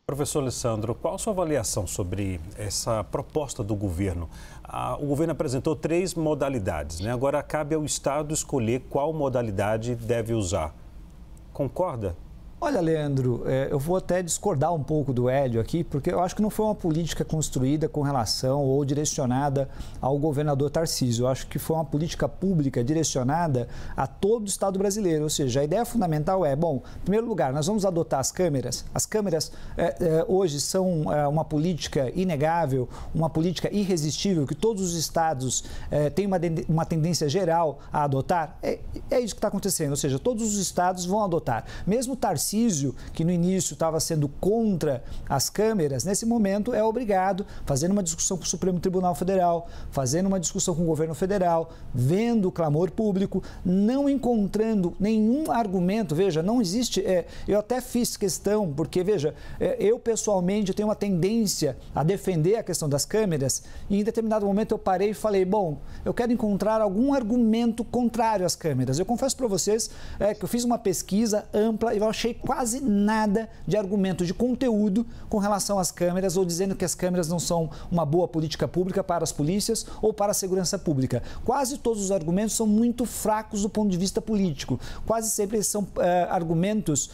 Professor Alessandro, qual a sua avaliação sobre essa proposta do governo? O governo apresentou 3 modalidades, né? Agora cabe ao Estado escolher qual modalidade deve usar. Concorda? Olha, Leandro, eu vou até discordar um pouco do Hélio aqui, porque eu acho que não foi uma política construída com relação ou direcionada ao governador Tarcísio. Eu acho que foi uma política pública direcionada a todo o Estado brasileiro. Ou seja, a ideia fundamental é, bom, em primeiro lugar, nós vamos adotar as câmeras. As câmeras hoje são uma política inegável, uma política irresistível, que todos os estados têm uma tendência geral a adotar. É isso que está acontecendo, ou seja, todos os estados vão adotar. Mesmo Tarcísio, que no início estava sendo contra as câmeras, nesse momento é obrigado, fazendo uma discussão com o Supremo Tribunal Federal, fazendo uma discussão com o governo federal, vendo o clamor público, não encontrando nenhum argumento. Veja, não existe, eu até fiz questão, porque veja, eu pessoalmente tenho uma tendência a defender a questão das câmeras, e em determinado momento eu parei e falei, bom, eu quero encontrar algum argumento contrário às câmeras. Eu confesso para vocês que eu fiz uma pesquisa ampla e eu achei quase nada de argumento de conteúdo com relação às câmeras, ou dizendo que as câmeras não são uma boa política pública para as polícias ou para a segurança pública. Quase todos os argumentos são muito fracos do ponto de vista político. Quase sempre são argumentos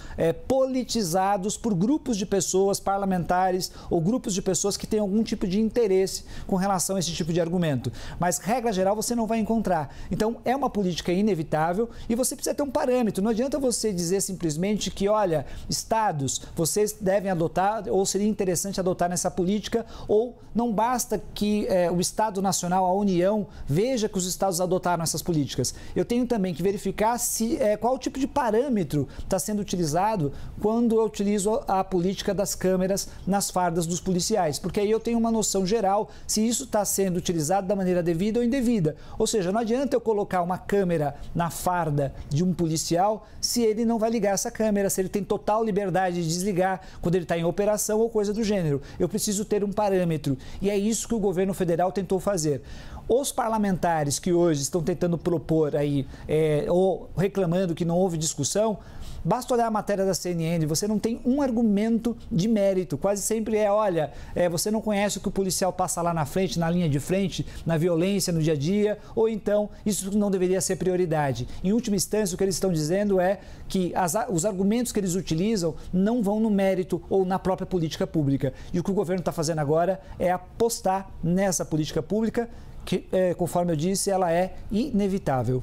politizados por grupos de pessoas, parlamentares ou grupos de pessoas que têm algum tipo de interesse com relação a esse tipo de argumento. Mas, regra geral, você não vai encontrar. Então, é uma política inevitável e você precisa ter um parâmetro. Não adianta você dizer simplesmente que, olha, estados, vocês devem adotar, ou seria interessante adotar nessa política, ou não basta que o Estado Nacional, a União, veja que os estados adotaram essas políticas. Eu tenho também que verificar qual tipo de parâmetro está sendo utilizado quando eu utilizo a política das câmeras nas fardas dos policiais, porque aí eu tenho uma noção geral se isso está sendo utilizado da maneira devida ou indevida. Ou seja, não adianta eu colocar uma câmera na farda de um policial se ele não vai ligar essa câmera, se ele tem total liberdade de desligar quando ele está em operação ou coisa do gênero. Eu preciso ter um parâmetro e é isso que o governo federal tentou fazer. Os parlamentares que hoje estão tentando propor aí, ou reclamando que não houve discussão, basta olhar a matéria da CNN, você não tem um argumento de mérito. Quase sempre olha, você não conhece o que o policial passa lá na frente, na linha de frente, na violência, no dia a dia, ou então isso não deveria ser prioridade. Em última instância, o que eles estão dizendo é que os argumentos que eles utilizam não vão no mérito ou na própria política pública. E o que o governo está fazendo agora é apostar nessa política pública que, conforme eu disse, ela é inevitável.